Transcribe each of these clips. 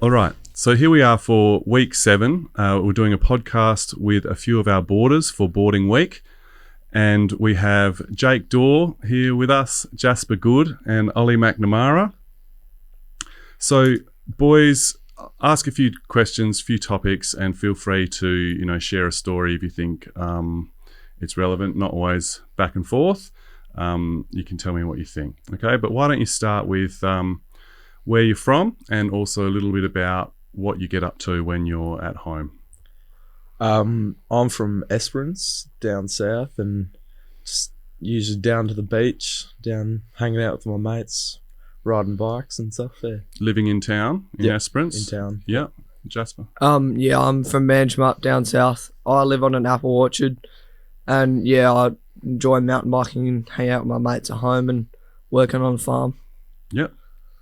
All right. So here we are for week 7. We're doing a podcast with a few of our boarders for boarding week. And we have Jake Dorr here with us, Jasper Good and Ollie McNamara. So boys, ask a few questions, few topics, and feel free to, share a story if you think it's relevant, not always back and forth. You can tell me what you think. Okay, but why don't you start with where you're from and also a little bit about what you get up to when you're at home. I'm from Esperance, down south, and just usually down to the beach, down hanging out with my mates, riding bikes and stuff there. Living in town, in Esperance? In town. Yeah. Jasper? Yeah, I'm from Manjimup, down south. I live on an apple orchard, and I enjoy mountain biking and hang out with my mates at home and working on the farm. Yep.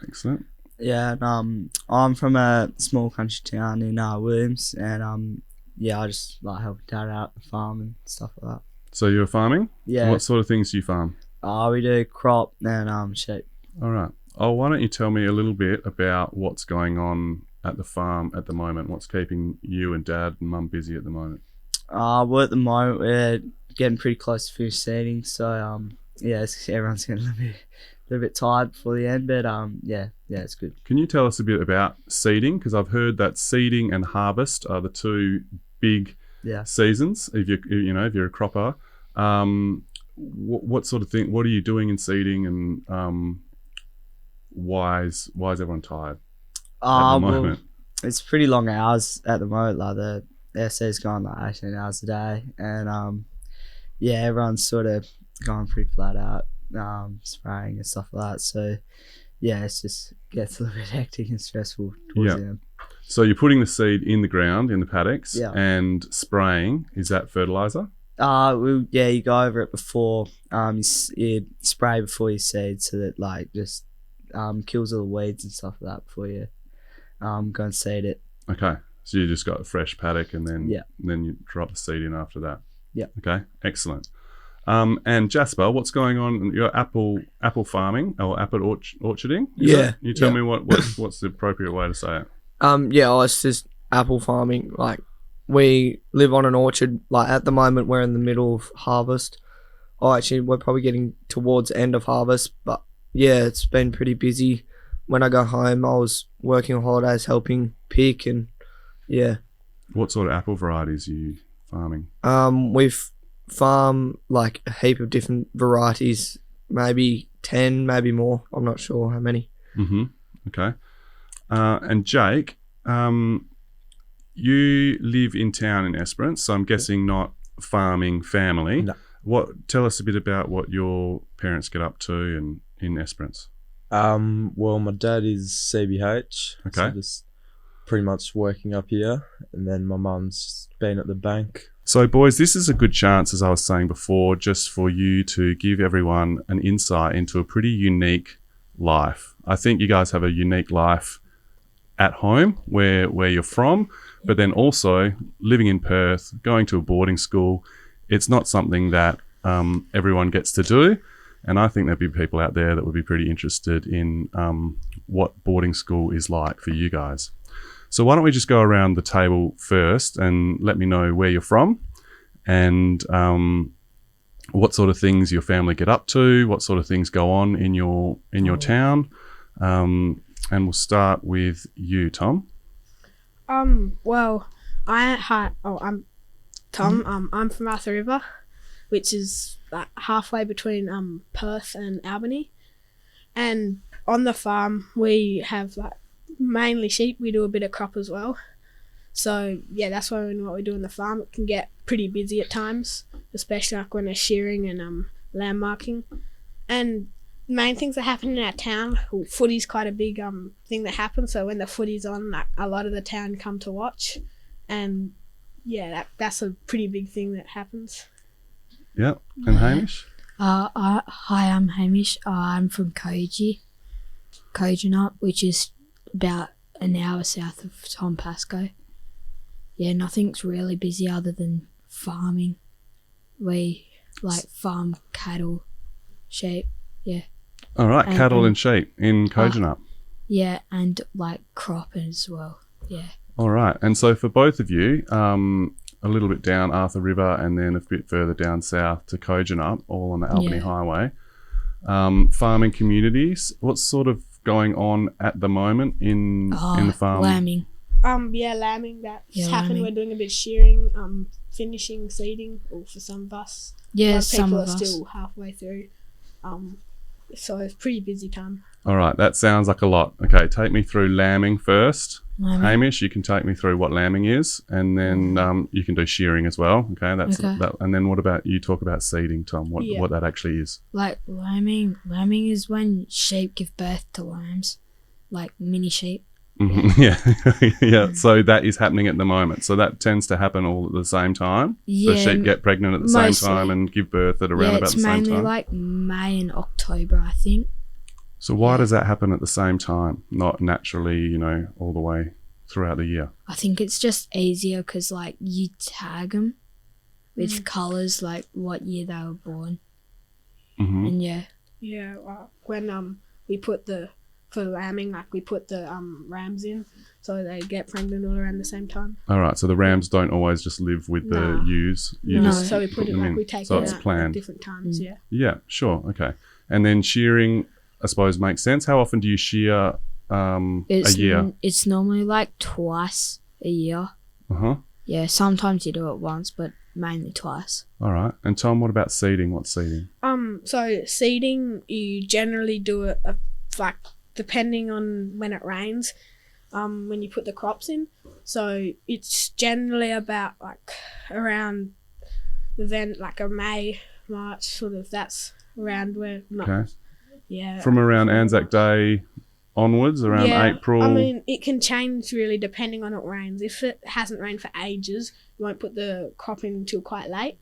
Excellent. Yeah, and, I'm from a small country town in Williams, and I just like helping Dad out at the farm and stuff like that. So you're farming? Yeah. What sort of things do you farm? We do crop and sheep. All right. Oh, why don't you tell me a little bit about what's going on at the farm at the moment? What's keeping you and Dad and Mum busy at the moment? Well, at the moment we're getting pretty close to finish seeding, so everyone's getting a little bit tired before the end, but it's good. Can you tell us a bit about seeding? Because I've heard that seeding and harvest are the two big seasons. If you're a cropper, what sort of thing? What are you doing in seeding, and why is everyone tired at the moment? It's pretty long hours at the moment. Like the SC's going like 18 hours a day, and everyone's sort of going pretty flat out. Spraying and stuff like that, so it just gets a little bit hectic and stressful towards the end. So you're putting the seed in the ground in the paddocks and spraying. Is that fertilizer? You go over it before you spray before you seed, so that just kills all the weeds and stuff like that before you go and seed it. Okay, so you just got a fresh paddock and then you drop the seed in after that. Yeah. Okay, excellent. And Jasper, what's going on? Your apple farming or apple orcharding? You tell me what's the appropriate way to say it. It's just apple farming. Like, we live on an orchard. Like, at the moment, we're in the middle of harvest. We're probably getting towards the end of harvest. But it's been pretty busy. When I go home, I was working on holidays, helping pick, and What sort of apple varieties are you farming? We've farm like a heap of different varieties, maybe 10, maybe more. I'm not sure how many. Okay. And Jake, you live in town in Esperance, so I'm guessing not farming family. No. Tell us a bit about what your parents get up to in Esperance. Well, my dad is CBH. Okay. So just pretty much working up here, and then my mum's been at the bank. So, boys, this is a good chance, as I was saying before, just for you to give everyone an insight into a pretty unique life. I think you guys have a unique life at home, where you're from, but then also living in Perth, going to a boarding school. It's not something that everyone gets to do, and I think there'd be people out there that would be pretty interested in what boarding school is like for you guys. So why don't we just go around the table first and let me know where you're from and what sort of things your family get up to, what sort of things go on in your town. And we'll start with you, Tom. I'm Tom. I'm from Arthur River, which is like halfway between Perth and Albany. And on the farm we have mainly sheep. We do a bit of crop as well. So that's what we do on the farm. It can get pretty busy at times, especially when they're shearing and land marking. And main things that happen in our town, footy's quite a big thing that happens. So when the footy's on, a lot of the town come to watch, and that's a pretty big thing that happens. Yeah. And Hamish? Hi, I'm Hamish. I'm from Kojonup, which is about an hour south of Tom Pascoe. Nothing's really busy other than farming. We farm cattle, sheep, All right, cattle and sheep in Kojonup. Yeah, and like crop as well. Yeah. All right. And so for both of you, a little bit down Arthur River and then a bit further down south to Kojonup, all on the Albany Yeah. Highway. Farming communities, what's sort of going on at the moment in the farm? Lambing. Yeah, lambing. That's Yeah, happened. lambing. We're doing a bit of shearing, finishing seeding, or for some of us. A Yeah, lot of some people of are us. still halfway through. So it's pretty busy time. All right, that sounds like a lot. Okay, take me through lambing first. Lambing. Hamish, you can take me through what lambing is, and then you can do shearing as well. Okay, that's Okay. that. And then what about you? Talk about seeding, Tom. Yeah. What that actually is? Like lambing. Lambing is when sheep give birth to lambs, like mini sheep. Mhm, yeah, yeah. So that is happening at the moment. So that tends to happen all at the same time. Yeah. The sheep get pregnant at the mostly. same time and give birth at around Yeah, about it's the same mainly time. like May and October, I think. So why yeah. does that happen at the same time, not naturally, all the way throughout the year? I think it's just easier because like you tag them with colours like what year they were born, Hmm. and yeah. Yeah, when we put for lambing, like we put the rams in, so they get pregnant all around the same time. All right. So the rams don't always just live with the Nah. ewes. You No. just So we put it them like in. we take So it it's out planned. at different times. Yeah. Yeah. Sure. Okay. And then shearing, I suppose, makes sense. How often do you shear a year? It's normally like twice a year. Uh huh. Yeah, sometimes you do it once, but mainly twice. All right. And Tom, what about seeding? What's seeding? So seeding, you generally do it like depending on when it rains, when you put the crops in. So it's generally about like around then like a May, March sort of. That's around where. Okay. Yeah. From around Anzac Day onwards, around April. I mean, it can change really depending on it rains. If it hasn't rained for ages, you won't put the crop in until quite late.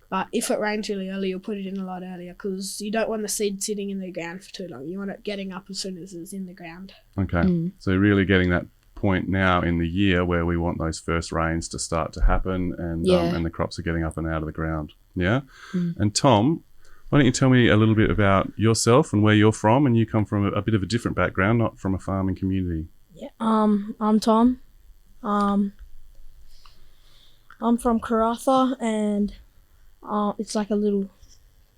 But if it rains really early, you'll put it in a lot earlier because you don't want the seed sitting in the ground for too long. You want it getting up as soon as it's in the ground. Okay. So you're really getting that point now in the year where we want those first rains to start to happen and the crops are getting up and out of the ground. Yeah. And Tom, why don't you tell me a little bit about yourself and where you're from? And you come from a bit of a different background, not from a farming community. Yeah. I'm Tom. I'm from Karratha, and it's like a little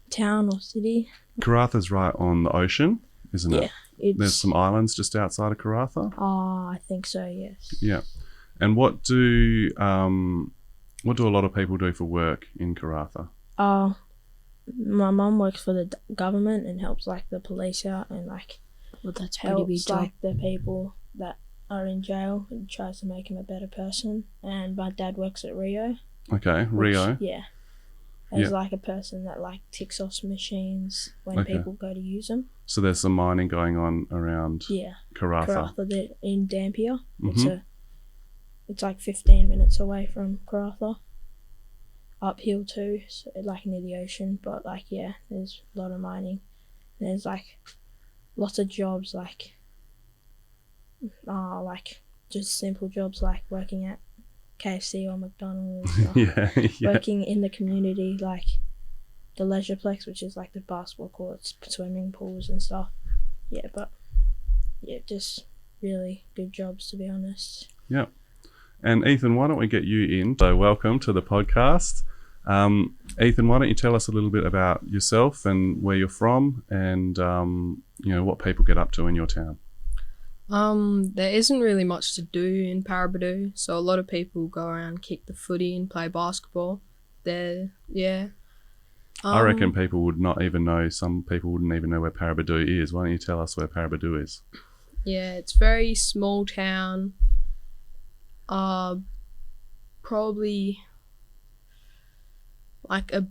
town or city. Karratha's right on the ocean, isn't it? Yeah. There's some islands just outside of Karratha. I think so. Yes. Yeah. And what do a lot of people do for work in Karratha? My mum works for the government and helps like the police out and like Well, that's a pretty big helps job. like the people that are in jail and tries to make them a better person. And my dad works at Rio. Okay, which, Rio. Yeah. As Yeah. like a person that like ticks off machines when Okay. people go to use them. So there's some mining going on around Yeah. Karratha. Karratha, they're in Dampier. Mhm. It's like 15 minutes away from Karratha. Uphill too, so like near the ocean. But like yeah, there's a lot of mining. There's like lots of jobs like just simple jobs like working at KFC or McDonald's. Or Yeah, yeah. working in the community like the Leisureplex, which is like the basketball courts, swimming pools and stuff. Yeah, but yeah, just really good jobs to be honest. Yeah. And Ethan, why don't we get you in? So welcome to the podcast. Ethan, why don't you tell us a little bit about yourself and where you're from and, what people get up to in your town? There isn't really much to do in Paraburdoo, so a lot of people go around, kick the footy and play basketball. Yeah. I reckon people would not even know, some people wouldn't even know where Paraburdoo is. Why don't you tell us where Paraburdoo is? Yeah, it's very small town. Probably like a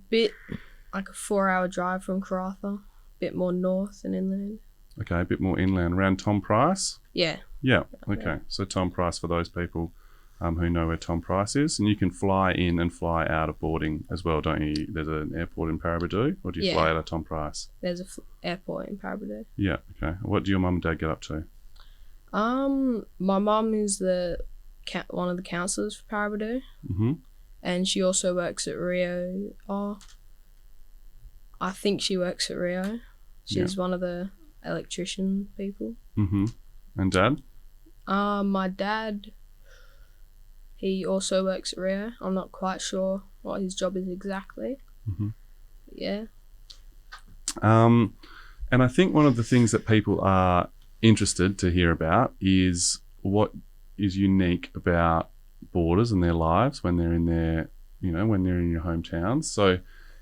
4-hour drive from Karratha, a bit more north and inland. Okay, a bit more inland, around Tom Price? Yeah. Yeah, okay. So Tom Price, for those people who know where Tom Price is. And you can fly in and fly out of boarding as well, don't you? There's an airport in Paraburdoo, or do you Yeah. fly out of Tom Price? There's a airport in Paraburdoo. Yeah, okay. What do your mum and dad get up to? My mum is one of the counsellors for Paraburdoo, Mm-hmm. and she also works at Rio. I think she works at Rio. She's one of the electrician people. Mm-hmm. And Dad? My dad, he also works at Rio. I'm not quite sure what his job is exactly. Mhm. Yeah. And I think one of the things that people are interested to hear about is what is unique about boarders and their lives when they're in their, when they're in your hometowns. So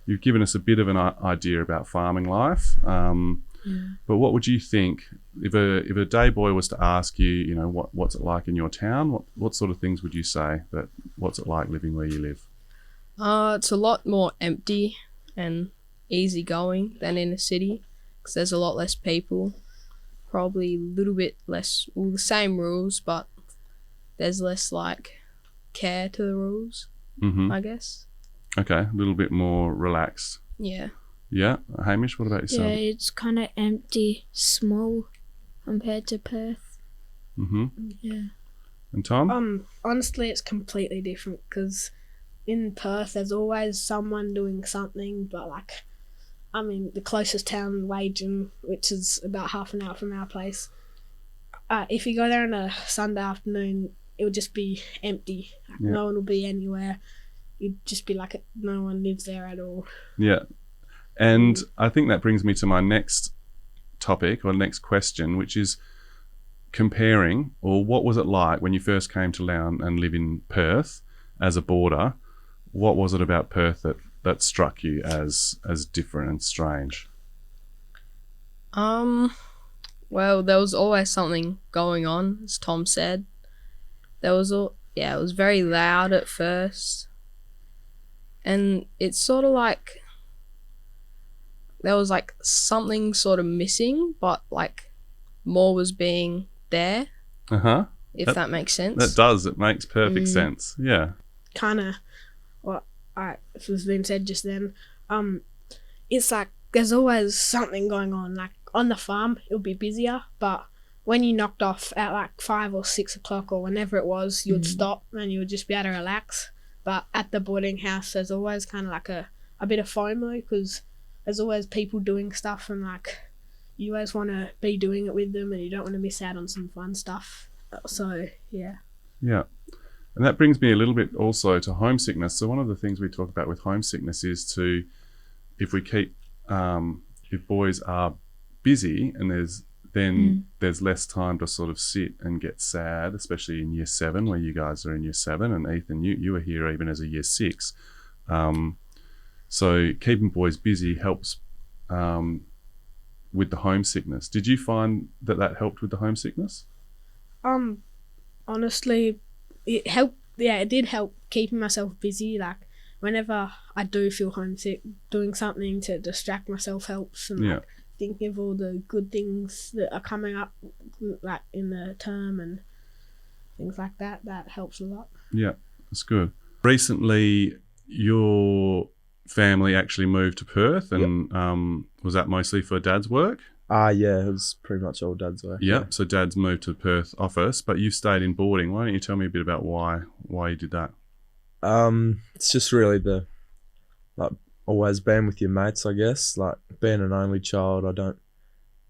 you've given us a bit of an idea about farming life. But what would you think if a day boy was to ask you, what's it like in your town? What sort of things would you say? That what's it like living where you live? It's a lot more empty and easygoing than in a city, because there's a lot less people. Probably a little bit less, well, the same rules, but there's less care to the rules, I guess. Okay, a little bit more relaxed. Yeah. Yeah, Hamish, what about yourself? Yeah, it's kind of empty, small compared to Perth. Yeah. And Tom? Honestly, it's completely different because in Perth, there's always someone doing something, but the closest town, Wagen, which is about half an hour from our place, if you go there on a Sunday afternoon, it would just be empty. No one will be anywhere. You'd just be like, no one lives there at all. Yeah. And I think that brings me to my next topic or next question, which is comparing, or what was it like when you first came to Lown and live in Perth as a boarder? What was it about Perth that struck you as different and strange? Well, there was always something going on, as Tom said. It was very loud at first. And it's sort of like there was something sort of missing, but more was being there. If that makes sense. That does. It makes perfect sense. Yeah. Kind of what was being said just then. It's there's always something going on. On the farm, it'll be busier, but when you knocked off at 5 or 6 o'clock or whenever it was, you would stop and you would just be able to relax. But at the boarding house, there's always kind of a bit of FOMO because there's always people doing stuff and you always want to be doing it with them and you don't want to miss out on some fun stuff. So, yeah. Yeah. And that brings me a little bit also to homesickness. So one of the things we talk about with homesickness is if we keep, if boys are busy and there's less time to sort of sit and get sad, especially in year 7 where you guys are in year 7, and Ethan, you were here even as a year 6. So keeping boys busy helps with the homesickness. Did you find that helped with the homesickness? Honestly, it helped. Yeah, it did help keeping myself busy. Whenever I do feel homesick, doing something to distract myself helps. And thinking of all the good things that are coming up, in the term and things like that. That helps a lot. Yeah, that's good. Recently, your family actually moved to Perth, and was that mostly for Dad's work? Yeah, it was pretty much all Dad's work. Yeah, so Dad's moved to Perth office, but you've stayed in boarding. Why don't you tell me a bit about why you did that? It's just really always being with your mates, I guess. Being an only child, I don't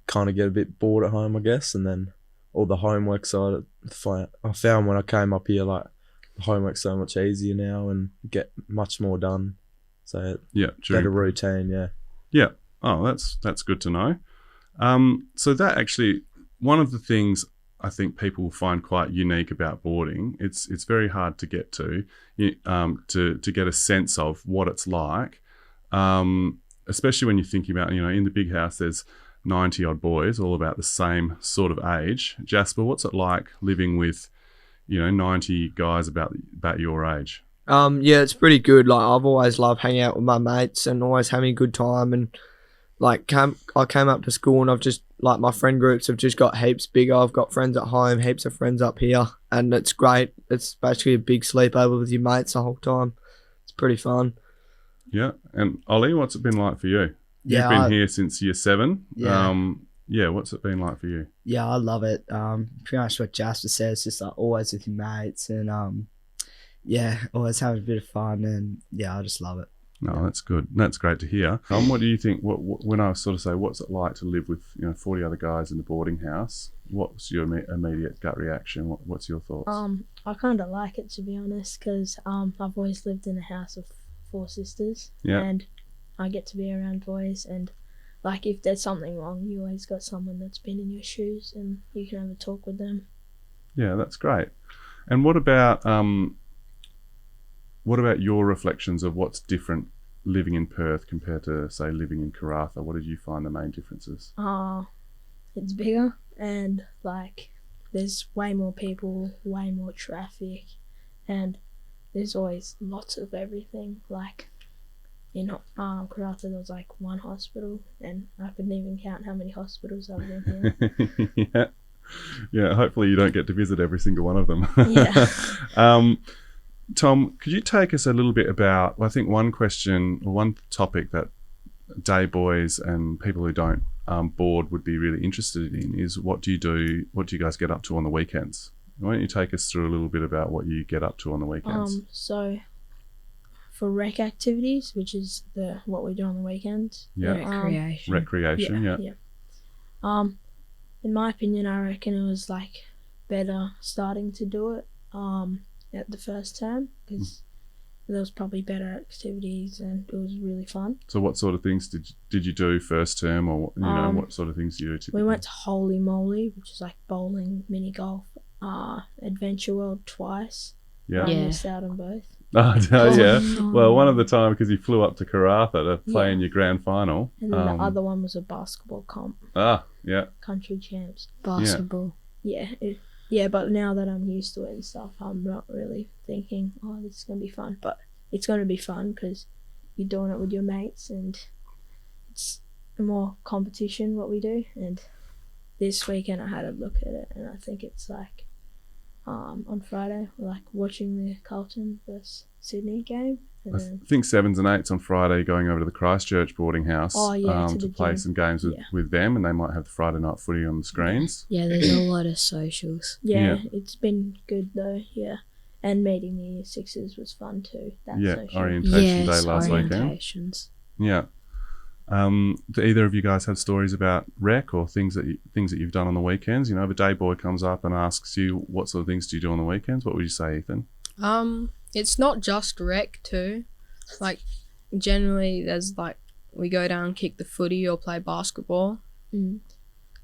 kind of get a bit bored at home, I guess. And then all the homework side, I found when I came up here, the homework's so much easier now and get much more done. So better routine, Yeah. Oh, that's good to know. So that actually, one of the things I think people find quite unique about boarding, it's very hard to get to get a sense of what it's like, especially when you're thinking about, in the big house there's 90 odd boys, all about the same sort of age. Jasper, what's it like living with, 90 guys about your age? Yeah, it's pretty good. I've always loved hanging out with my mates and always having a good time. And I came up to school and I've just my friend groups have just got heaps bigger. I've got friends at home, heaps of friends up here, and it's great. It's basically a big sleepover with your mates the whole time. It's pretty fun. Yeah, and Ollie, what's it been like for you? You've been here since year 7. Yeah. What's it been like for you? Yeah, I love it. Pretty much what Jasper says, just always with your mates and always having a bit of fun, and I just love it. No, that's good. That's great to hear. What do you think? When I sort of say, what's it like to live with 40 other guys in the boarding house? What's your immediate gut reaction? What's your thoughts? I kind of like it, to be honest, because I've always lived in a house of 4 sisters, and I get to be around boys, and like if there's something wrong, you always got someone that's been in your shoes, and you can have a talk with them. Yeah, that's great. And what about your reflections of what's different living in Perth compared to, say, living in Karratha? What did you find the main differences? It's bigger, and like there's way more people, way more traffic, and there's always lots of everything. Like in Karratha there was like 1 hospital, and I couldn't even count how many hospitals I've been here. Yeah, hopefully you don't get to visit every single one of them. Yeah. Tom, could you take us a little bit about, I think one question or one topic that day boys and people who don't board would be really interested in is what do you guys get up to on the weekends? Why don't you take us through a little bit about what you get up to on the weekends? So for rec activities, which is what we do on the weekends. Recreation. Yeah. In my opinion, I reckon it was like better starting to do it at the first term, because there was probably better activities and it was really fun. So what sort of things did you do first term, or what sort of things do you do typically? We went to Holy Moly, which is like bowling, mini golf, Adventure World twice. Yeah. I missed out on both. Yeah. No. Well, one of the time because you flew up to Karratha to play in your grand final. And then the other one was a basketball comp. Yeah. Country champs. Basketball. Yeah, but now that I'm used to it and stuff, I'm not really thinking, oh, this is going to be fun. But it's going to be fun because you're doing it with your mates, and it's more competition what we do. And this weekend I had a look at it, and I think it's like on Friday we're like watching the Carlton versus Sydney game. And I then, think 7s and 8s on Friday going over to the Christchurch boarding house to play gym. some games with them, and they might have the Friday night footy on the screens. Yeah, there's a lot of socials. Yeah. It's been good though, yeah. And meeting the Year 6s was fun too. That social. Orientation day last weekend. Orientations. Yeah. Do either of you guys have stories about rec or things that you've done on the weekends? If a day boy comes up and asks you what sort of things do you do on the weekends, what would you say, Ethan? It's not just rec too. Like generally there's like we go down and kick the footy or play basketball.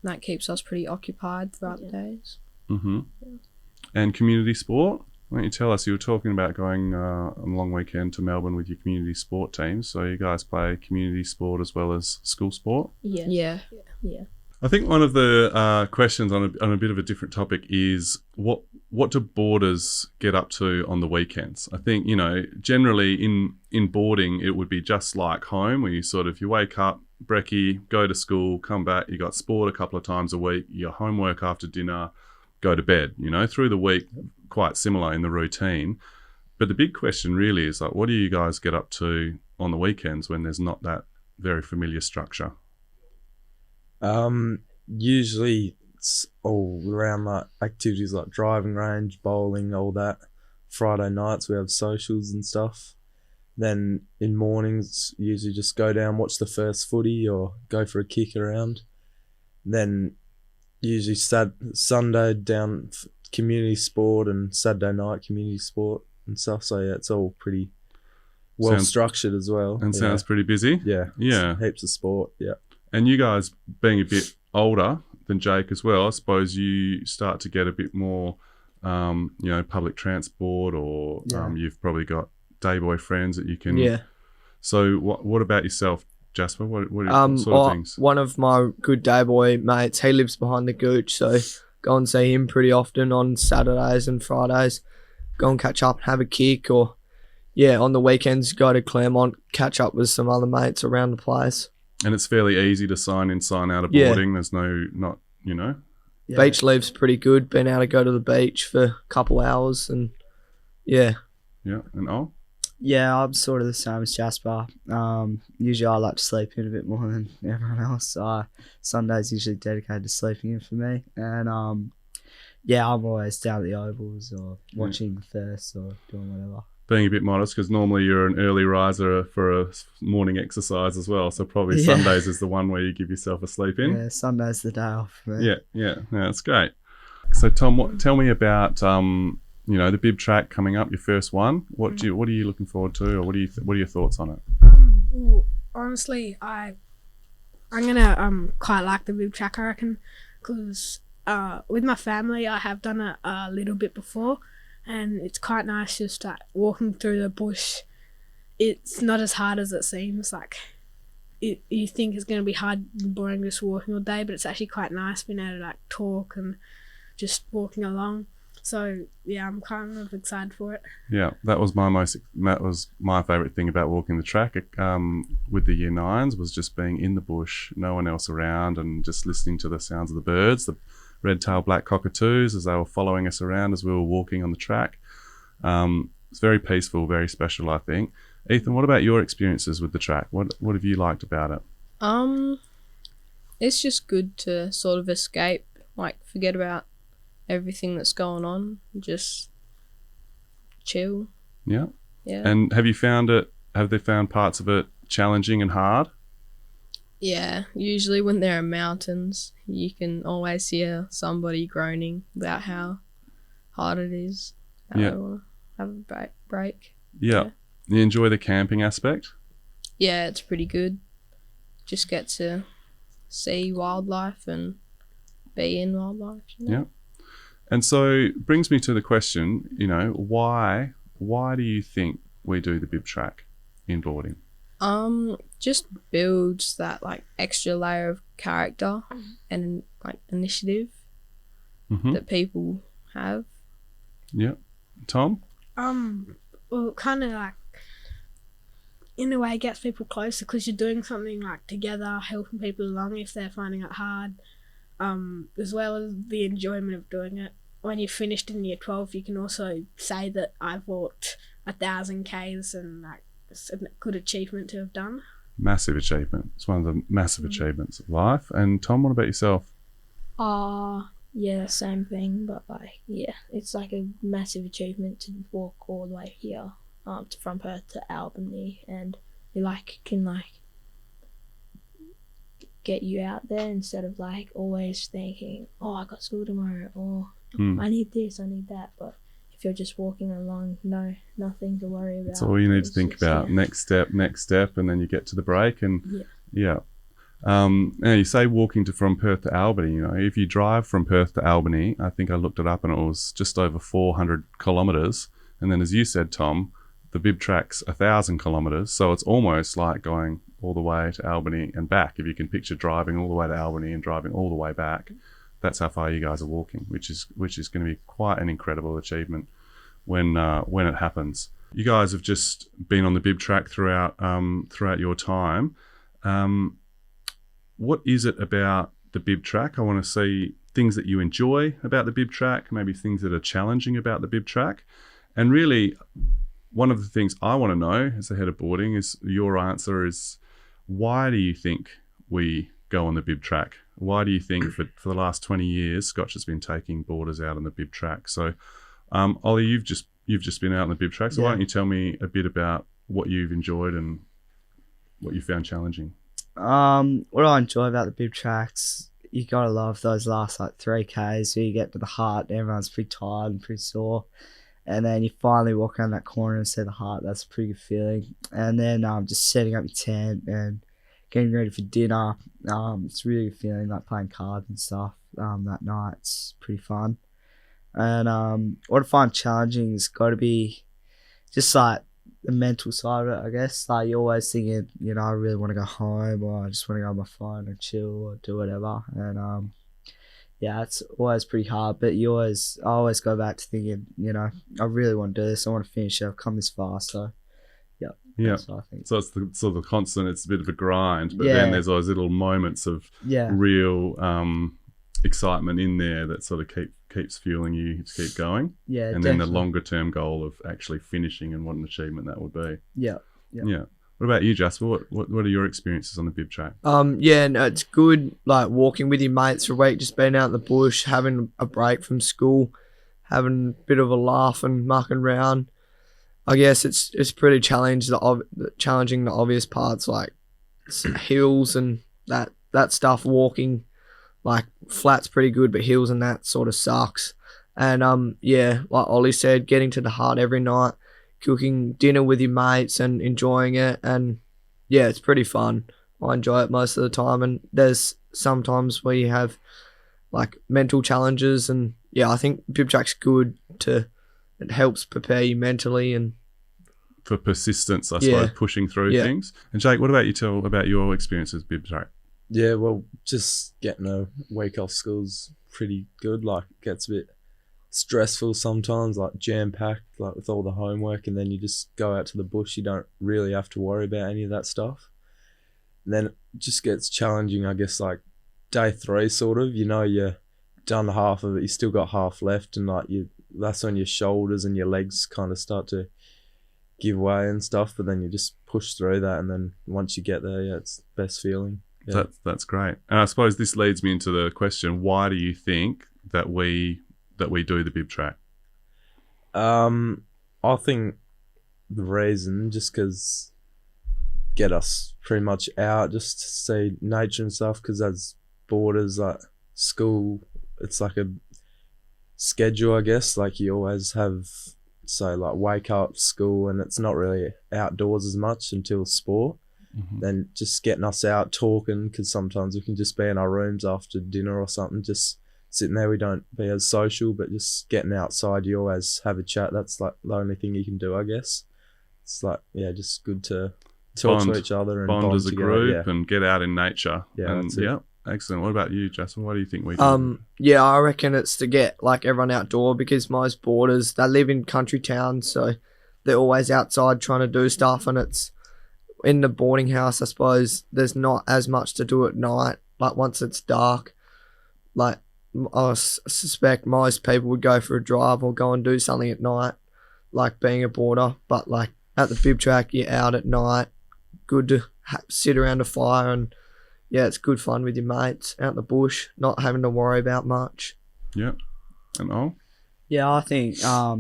That keeps us pretty occupied throughout the days. Mm-hmm. Yeah. And community sport? Why don't you tell us, you were talking about going on a long weekend to Melbourne with your community sport teams, so you guys play community sport as well as school sport? Yeah. I think one of the questions on a bit of a different topic is what do boarders get up to on the weekends? I think, generally in boarding, it would be just like home, where you wake up, brekkie, go to school, come back, you got sport a couple of times a week, your homework after dinner, go to bed. Through the week, quite similar in the routine. But the big question really is like, what do you guys get up to on the weekends when there's not that very familiar structure? Usually it's all around like activities like driving range, bowling, all that. Friday nights we have socials and stuff. Then in mornings usually just go down, watch the first footy or go for a kick around. Then usually Sunday down community sport, and Saturday night community sport and stuff. So yeah, it's all pretty well structured as well. And sounds pretty busy. Yeah. Yeah. Heaps of sport. Yeah. And you guys being a bit older than Jake as well, I suppose you start to get a bit more, public transport, or you've probably got day boy friends that you can. Yeah. So what about yourself, Jasper? What sort of things? One of my good day boy mates, he lives behind the Gooch, so go and see him pretty often on Saturdays and Fridays. Go and catch up and have a kick, or on the weekends go to Claremont, catch up with some other mates around the place. And it's fairly easy to sign in, sign out of boarding. There's Beach leave's pretty good. Been able to go to the beach for a couple hours, and Yeah, and Yeah, I'm sort of the same as Jasper. Usually I like to sleep in a bit more than everyone else. Sunday's usually dedicated to sleeping in for me. And I'm always down at the Ovals or watching first or doing whatever. being a bit modest, because normally you're an early riser for a morning exercise as well. So probably Yeah. Sundays is the one where you give yourself a sleep in. Yeah, Sunday's the day off. Man. Yeah, that's great. So Tom, tell me about the bib track coming up, your first one. What are you looking forward to, or what are your thoughts on it? Well, honestly, I'm gonna quite like the bib track, I reckon, because with my family I have done it a little bit before, and it's quite nice just like walking through the bush. It's not as hard as it seems. Like you think it's gonna be hard and boring just walking all day, but it's actually quite nice being able to like talk and just walking along. So yeah, I'm kind of excited for it. Yeah, that was my favourite thing about walking the track with the year 9s, was just being in the bush, no one else around, and just listening to the sounds of the birds, the red-tailed black cockatoos, as they were following us around as we were walking on the track. It's very peaceful, very special, I think. Ethan, what about your experiences with the track? What have you liked about it? It's just good to sort of escape, like forget about everything that's going on, just chill. Yeah. Yeah. And have they found parts of it challenging and hard? Yeah, usually when there are mountains, you can always hear somebody groaning about how hard it is. How Yeah. they want to have a break. Yeah. You enjoy the camping aspect? Yeah, it's pretty good. Just get to see wildlife and be in wildlife. Yeah. And so brings me to the question, why do you think we do the bib track in boarding? Just builds that like extra layer of character and like initiative that people have. Yeah. Tom? Well, kind of like in a way gets people closer, because you're doing something like together, helping people along if they're finding it hard, as well as the enjoyment of doing it. When you're finished in year 12, you can also say that I've walked 1,000 Ks, and like it's a good achievement to have done. Massive achievement. It's one of the massive achievements of life. And Tom, what about yourself? Yeah, same thing, but like, yeah, it's like a massive achievement to walk all the way here, from Perth to Albany, and it like can like get you out there instead of like always thinking, oh, I got school tomorrow, or I need this, I need that. But if you're just walking along, nothing to worry about. That's all you need to think just, about. yeah. Next step, and then you get to the break, and yeah. Now you say walking from Perth to Albany. If you drive from Perth to Albany, I think I looked it up, and it was just over 400 kilometres. And then, as you said, Tom, the bib track's 1,000 kilometres, so it's almost like going all the way to Albany and back. If you can picture driving all the way to Albany and driving all the way back, that's how far you guys are walking, which is going to be quite an incredible achievement when it happens. You guys have just been on the bib track throughout your time. What is it about the bib track? I want to see things that you enjoy about the bib track, maybe things that are challenging about the bib track. And really, one of the things I want to know as the head of boarding is your answer is, why do you think we go on the bib track? Why do you think for the last 20 years, Scotch has been taking boarders out on the bib track? So, Ollie, you've just been out on the bib track. So why don't you tell me a bit about what you've enjoyed and what you found challenging? What I enjoy about the bib tracks, you gotta love those last like 3Ks where you get to the heart and everyone's pretty tired and pretty sore, and then you finally walk around that corner and see the heart. That's a pretty good feeling. And then just setting up your tent and getting ready for dinner. It's a really good feeling, like playing cards and stuff that night. It's pretty fun. And what I find challenging is got to be just like the mental side of it, I guess. Like you're always thinking, I really want to go home, or I just want to go on my phone and chill or do whatever. And it's always pretty hard. But I always go back to thinking, I really want to do this. I want to finish it. I've come this far, so yeah. That's what I think. So it's the sort of constant. It's a bit of a grind, but then there's those little moments of real excitement in there that sort of keeps fueling you to keep going. Yeah, and definitely. then the longer term goal of actually finishing, and what an achievement that would be. Yeah. What about you, Jasper? What are your experiences on the bib track? No, it's good, like walking with your mates for a week, just being out in the bush, having a break from school, having a bit of a laugh and mucking around. I guess it's pretty challenging the obvious parts like hills and that stuff. Walking like flat's pretty good, but hills and that sort of sucks. And yeah, like Ollie said, getting to the heart every night, cooking dinner with your mates and enjoying it, and yeah, it's pretty fun. I enjoy it most of the time, and there's sometimes where you have like mental challenges, and yeah, I think bib track's good it helps prepare you mentally and For persistence, I suppose, pushing through things. And Jake, what about you? Tell about your experiences with bib track. Yeah, well, just getting a week off school's pretty good. Like, it gets a bit stressful sometimes, like jam-packed, like with all the homework, and then you just go out to the bush. You don't really have to worry about any of that stuff. And then it just gets challenging, I guess, like day 3 sort of. You know, you're done half of it, you still got half left, and like that's when your shoulders and your legs kind of start to give way and stuff, but then you just push through that, and then once you get there, yeah, it's the best feeling. Yeah. That's great. And I suppose this leads me into the question: why do you think that we do the bib track? I think the reason just because get us pretty much out just to see nature and stuff, because as boarders, like school, it's like a schedule, I guess. Like you always have, say, like wake up, school, and it's not really outdoors as much until sport. Mm-hmm. Then just getting us out talking, because sometimes we can just be in our rooms after dinner or something, just sitting there. We don't be as social, but just getting outside, you always have a chat. That's like the only thing you can do, I guess. It's like, yeah, just good to talk to each other and bond as a together, group and get out in nature. Yeah, and yeah, excellent. What about you, Justin? What do you think we do? Yeah, I reckon it's to get like everyone outdoor, because most boarders, they live in country towns, so they're always outside trying to do stuff, and it's in the boarding house, I suppose, there's not as much to do at night. Like once it's dark, like I suspect most people would go for a drive or go and do something at night, like being a boarder. But like at the bib track, you're out at night, good to sit around a fire, and yeah, it's good fun with your mates out in the bush, not having to worry about much. Yeah. And all? Yeah, I think a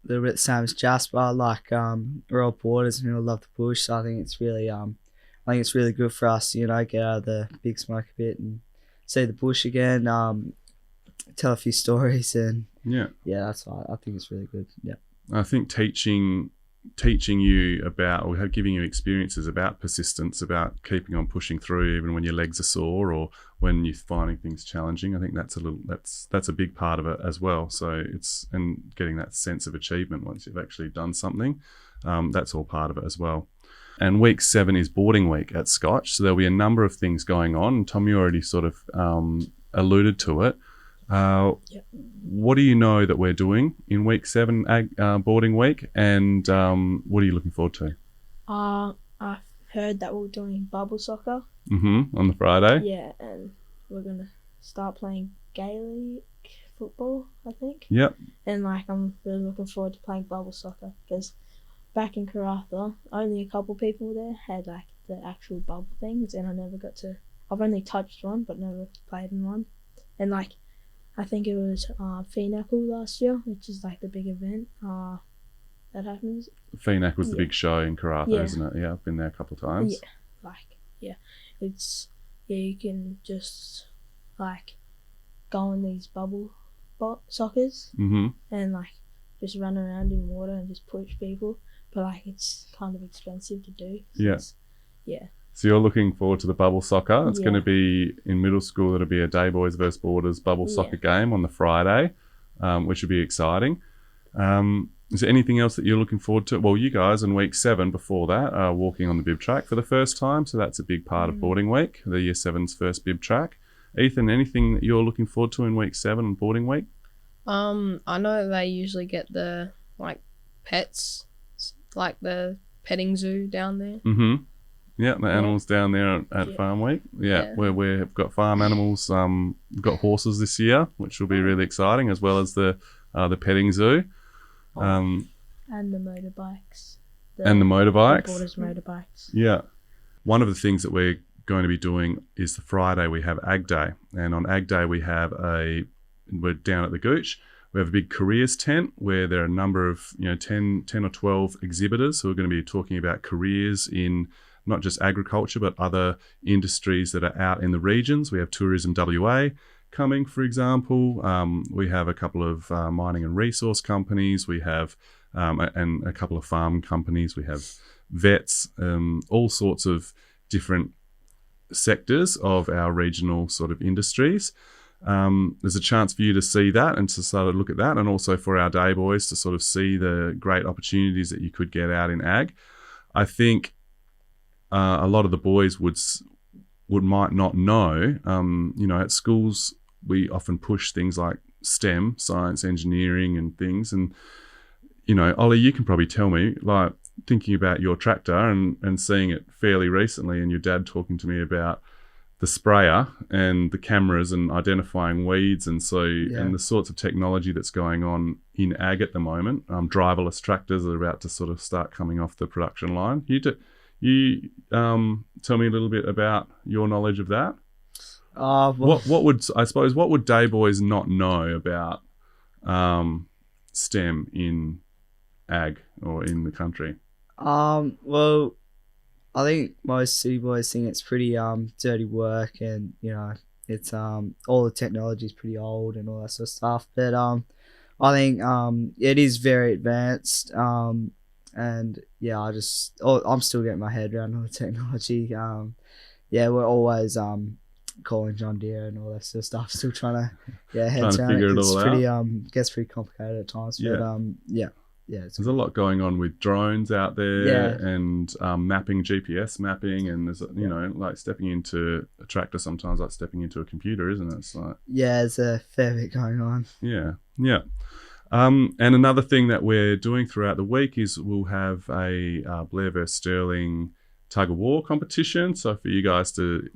little bit the same as Jasper. Like we're all boarders and we all love the bush, so I think it's really good for us, you know, get out of the big smoke a bit and see the bush again, tell a few stories, and yeah, that's why I think it's really good. Yeah, I think teaching you about, or giving you experiences about persistence, about keeping on pushing through even when your legs are sore or when you're finding things challenging. I think that's a big part of it as well. So it's, and getting that sense of achievement once you've actually done something, that's all part of it as well. And week 7 is boarding week at Scotch, so there'll be a number of things going on. Tom, you already sort of alluded to it. What do you know that we're doing in week 7 boarding week, and what are you looking forward to? I've heard that we're doing bubble soccer. On the Friday. Yeah, and we're gonna start playing Gaelic football, I think. Yep. And like, I'm really looking forward to playing bubble soccer, because back in Karratha, only a couple people there had like the actual bubble things, and I've only touched one but never played in one. And like, I think it was Finacle last year, which is like the big event that happens. Finac was the big show in Karratha, isn't it? Yeah, I've been there a couple of times. You can just like go on these bubble soccers and like just run around in water and just push people, but like it's kind of expensive to do. So you're looking forward to the bubble soccer. It's going to be in middle school. It'll be a day boys versus boarders bubble soccer game on the Friday, which will be exciting. Is there anything else that you're looking forward to? Well, you guys in week 7 before that are walking on the bib track for the first time, so that's a big part of boarding week, the year 7's first bib track. Ethan, anything that you're looking forward to in week 7 and boarding week? I know they usually get the like pets, like the petting zoo down there. Yeah, the animals down there at Farm Week. Where we've got farm animals. We've got horses this year, which will be really exciting, as well as the petting zoo. And the motorbikes. The motorbikes. The boarders' motorbikes. Yeah. One of the things that we're going to be doing is the Friday we have Ag Day. And on Ag Day we're down at the Gooch. We have a big careers tent where there are a number of 10 or 12 exhibitors who are going to be talking about careers in not just agriculture but other industries that are out in the regions. We have Tourism WA coming, for example. We have a couple of mining and resource companies. We have and a couple of farm companies. We have vets, all sorts of different sectors of our regional sort of industries. There's a chance for you to see that and to sort of look at that, and also for our day boys to sort of see the great opportunities that you could get out in ag. I think a lot of the boys might not know. At schools we often push things like STEM, science, engineering, and things. And Ollie, you can probably tell me, like, thinking about your tractor and seeing it fairly recently, and your dad talking to me about the sprayer and the cameras and identifying weeds, and and the sorts of technology that's going on in ag at the moment. Driverless tractors are about to sort of start coming off the production line. You tell me a little bit about your knowledge of that. What would day boys not know about STEM in ag or in the country? Well, I think most city boys think it's pretty dirty work, and it's all the technology is pretty old and all that sort of stuff. But I think it is very advanced. And I'm still getting my head around all the technology. We're always calling John Deere and all that sort of stuff. Still trying to get heads around it. It's pretty gets pretty complicated at times. Yeah. But There's a lot going on with drones out there, and mapping, GPS mapping, and there's like stepping into a tractor sometimes like stepping into a computer, isn't it? It's like, there's a fair bit going on. Yeah. And another thing that we're doing throughout the week is we'll have a Blair vs Sterling tug of war competition. So for you guys to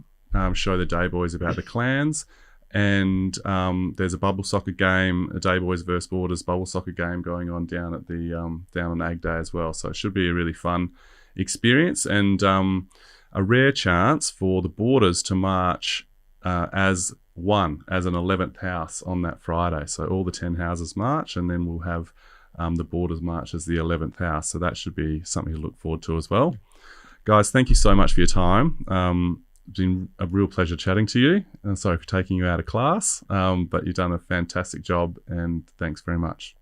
show the day boys about the clans. And there's a bubble soccer game, a day boys versus Borders bubble soccer game going on down at the down on Ag Day as well. So it should be a really fun experience, and a rare chance for the Borders to march as an 11th house on that Friday. So all the 10 houses march, and then we'll have the Borders march as the 11th house. So that should be something to look forward to as well. Guys, thank you so much for your time. It's been a real pleasure chatting to you. And sorry for taking you out of class, but you've done a fantastic job, and thanks very much.